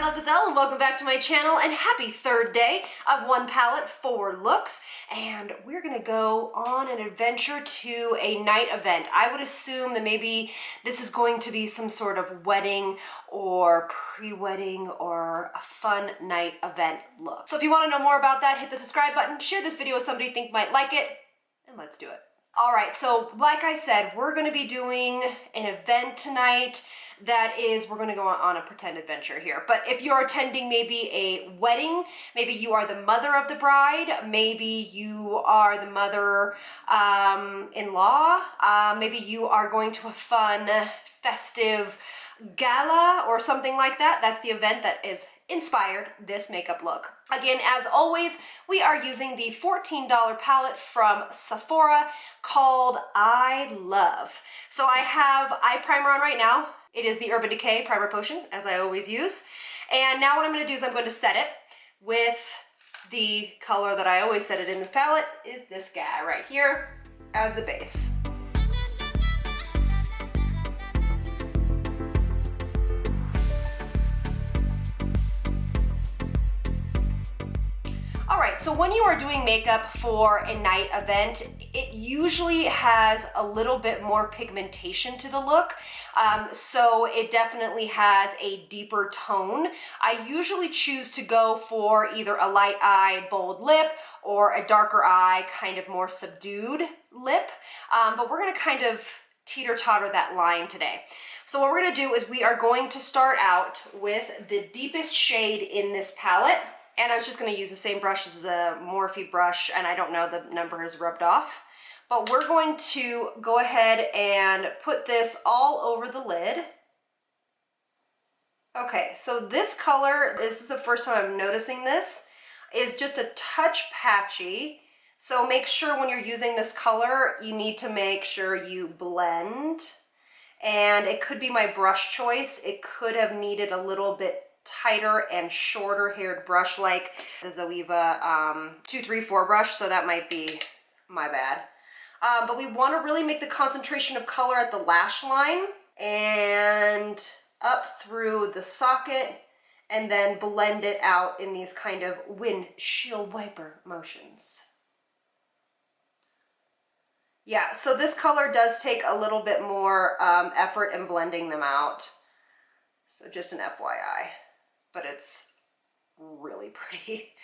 loves, it's Elle and welcome back to my channel and happy third day of one palette, 4 looks. And we're gonna go on an adventure to a night event. I would assume that maybe this is going to be some sort of wedding or pre-wedding or a fun night event look. So if you wanna know more about that, hit the subscribe button, share this video with somebody you think might like it, and let's do it. All right, so like I said, we're gonna be doing an event tonight that is, we're gonna go on a pretend adventure here. But if you're attending maybe a wedding, maybe you are the mother of the bride, maybe you are the mother-in-law, maybe you are going to a fun, festive gala or something like that. That's the event that is inspired this makeup look. Again, as always, we are using the $14 palette from Sephora called I Love. So I have eye primer on right now. It is the Urban Decay Primer Potion, as I always use. And now what I'm going to do is I'm going to set it with the color that I always set it in this palette, is this guy right here as the base. Alright, so when you are doing makeup for a night event, it usually has a little bit more pigmentation to the look. So it definitely has a deeper tone. I usually choose to go for either a light eye, bold lip, or a darker eye, kind of more subdued lip. But we're going to kind of teeter-totter that line today. So what we're going to do is we are going to start out with the deepest shade in this palette. And I was just going to use the same brush as a Morphe brush, and I don't know, the number is rubbed off. But we're going to go ahead and put this all over the lid. Okay, so this color, this is the first time I'm noticing this, is just a touch patchy. So make sure when you're using this color, you need to make sure you blend. And it could be my brush choice. It could have needed a little bit tighter and shorter haired brush like the Zoeva 234 brush, so that might be my bad. But we want to really make the concentration of color at the lash line and up through the socket, and then blend it out in these kind of windshield wiper motions. Yeah, so this color does take a little bit more effort in blending them out. So just an FYI. But it's really pretty.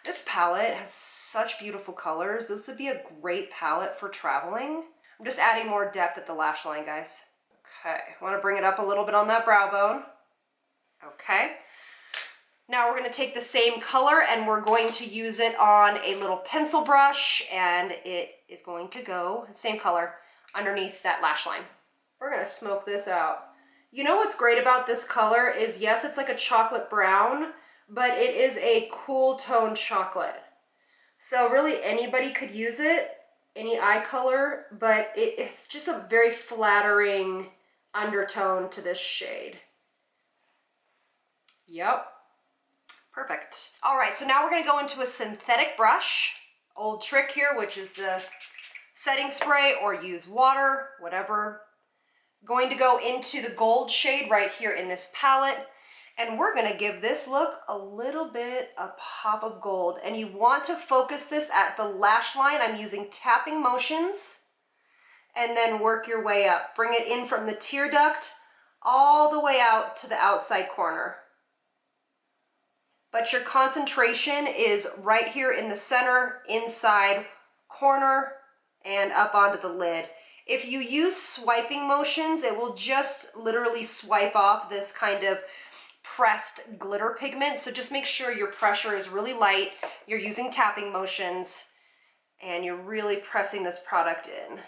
This palette has such beautiful colors. This would be a great palette for traveling. I'm just adding more depth at the lash line, guys. Okay, I want to bring it up a little bit on that brow bone. Okay. Now we're going to take the same color and we're going to use it on a little pencil brush, and it is going to go, same color, underneath that lash line. We're going to smoke this out. You know what's great about this color is, yes, it's like a chocolate brown, but it is a cool tone chocolate. So really anybody could use it, any eye color, but it's just a very flattering undertone to this shade. Yep, perfect. All right, so now we're gonna go into a synthetic brush. Old trick here, which is the setting spray, or use water, whatever. Going to go into the gold shade right here in this palette, and we're going to give this look a little bit of pop of gold. And you want to focus this at the lash line. I'm using tapping motions, and then work your way up. Bring it in from the tear duct all the way out to the outside corner. But your concentration is right here in the center, inside corner, and up onto the lid. If you use swiping motions, it will just literally swipe off this kind of pressed glitter pigment. So just make sure your pressure is really light, you're using tapping motions, and you're really pressing this product in.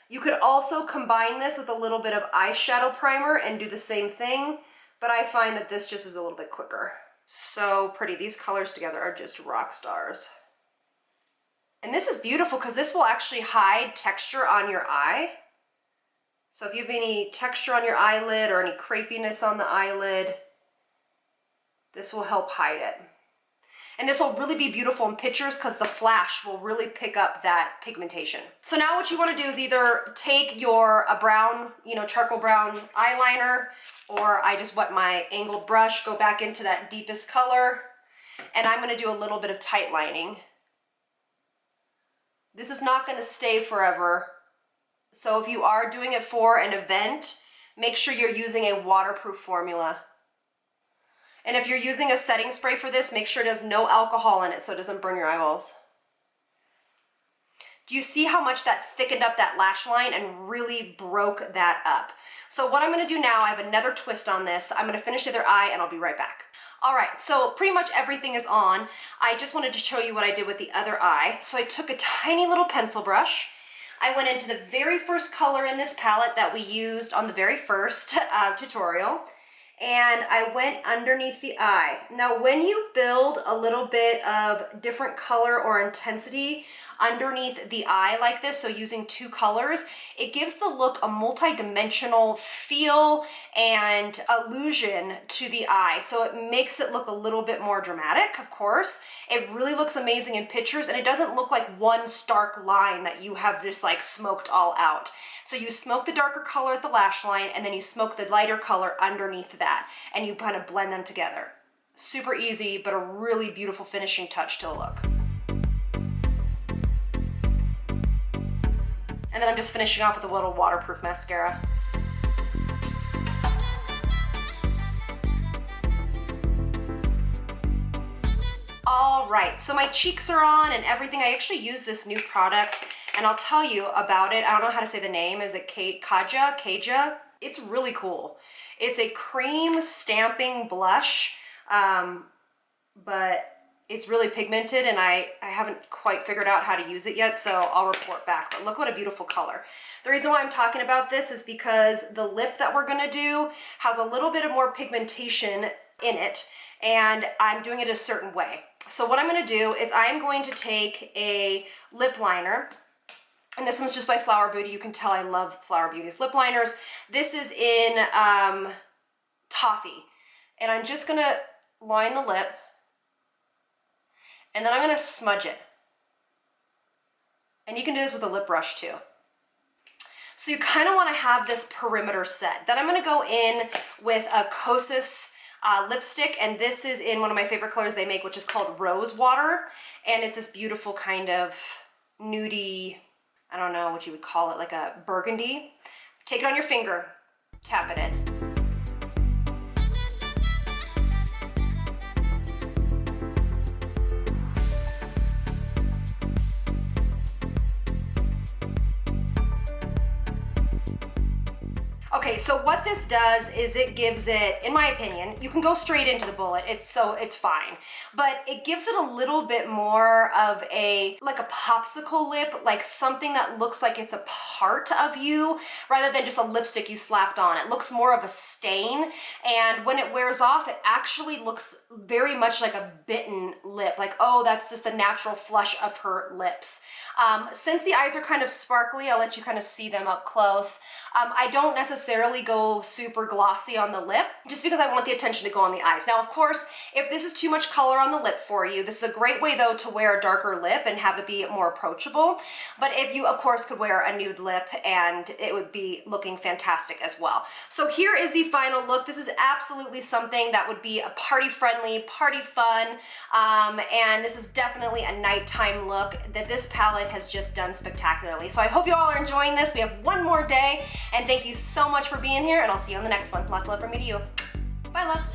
You could also combine this with a little bit of eyeshadow primer and do the same thing, but I find that this just is a little bit quicker. So pretty. These colors together are just rock stars. And this is beautiful because this will actually hide texture on your eye. So if you have any texture on your eyelid or any crepiness on the eyelid, this will help hide it. And this will really be beautiful in pictures because the flash will really pick up that pigmentation. So now what you want to do is either take your brown, charcoal brown eyeliner, or I just wet my angled brush, go back into that deepest color, and I'm going to do a little bit of tight lining. This is not going to stay forever. So if you are doing it for an event, make sure you're using a waterproof formula. And if you're using a setting spray for this, make sure it has no alcohol in it so it doesn't burn your eyeballs. Do you see how much that thickened up that lash line and really broke that up? So what I'm going to do now, I have another twist on this. I'm going to finish the other eye and I'll be right back. All right, so pretty much everything is on. I just wanted to show you what I did with the other eye. So I took a tiny little pencil brush. I went into the very first color in this palette that we used on the very first tutorial, and I went underneath the eye. Now, when you build a little bit of different color or intensity underneath the eye like this, so using two colors, it gives the look a multi-dimensional feel and illusion to the eye. So it makes it look a little bit more dramatic, of course. It really looks amazing in pictures, and it doesn't look like one stark line that you have just like smoked all out. So you smoke the darker color at the lash line, and then you smoke the lighter color underneath that, and you kind of blend them together. Super easy, but a really beautiful finishing touch to the look. And then I'm just finishing off with a little waterproof mascara. All right, so my cheeks are on and everything. I actually use this new product, and I'll tell you about it. I don't know how to say the name. Is it Kaja? It's really cool. It's a cream stamping blush, but it's really pigmented, and I haven't quite figured out how to use it yet, so I'll report back. But look what a beautiful color. The reason why I'm talking about this is because the lip that we're gonna do has a little bit of more pigmentation in it, and I'm doing it a certain way. So what I'm gonna do is I'm going to take a lip liner, and this one's just by Flower Beauty. You can tell I love Flower Beauty's lip liners. This is in Toffee, and I'm just gonna line the lip, and then I'm gonna smudge it. And you can do this with a lip brush too. So you kind of want to have this perimeter set. Then I'm gonna go in with a Kosas lipstick, and this is in one of my favorite colors they make, which is called Rose Water. And it's this beautiful kind of nudie, I don't know what you would call it, like a burgundy. Take it on your finger, tap it in. Okay, so what this does is it gives it, in my opinion, you can go straight into the bullet, it's fine, but it gives it a little bit more of like a popsicle lip, like something that looks like it's a part of you, rather than just a lipstick you slapped on. It looks more of a stain, and when it wears off, it actually looks very much like a bitten lip, like, oh, that's just the natural flush of her lips. Since the eyes are kind of sparkly, I'll let you kind of see them up close. I don't necessarily go super glossy on the lip, just because I want the attention to go on the eyes. Now, of course, if this is too much color on the lip for you, this is a great way, though, to wear a darker lip and have it be more approachable. But if you, of course, could wear a nude lip, and it would be looking fantastic as well. So here is the final look. This is absolutely something that would be a party-friendly, party-fun, and this is definitely a nighttime look that this palette has just done spectacularly. So I hope you all are enjoying this. We have one more day, and thank you so much for being here, and I'll see you on the next one. Lots of love from me to you. Bye, loves.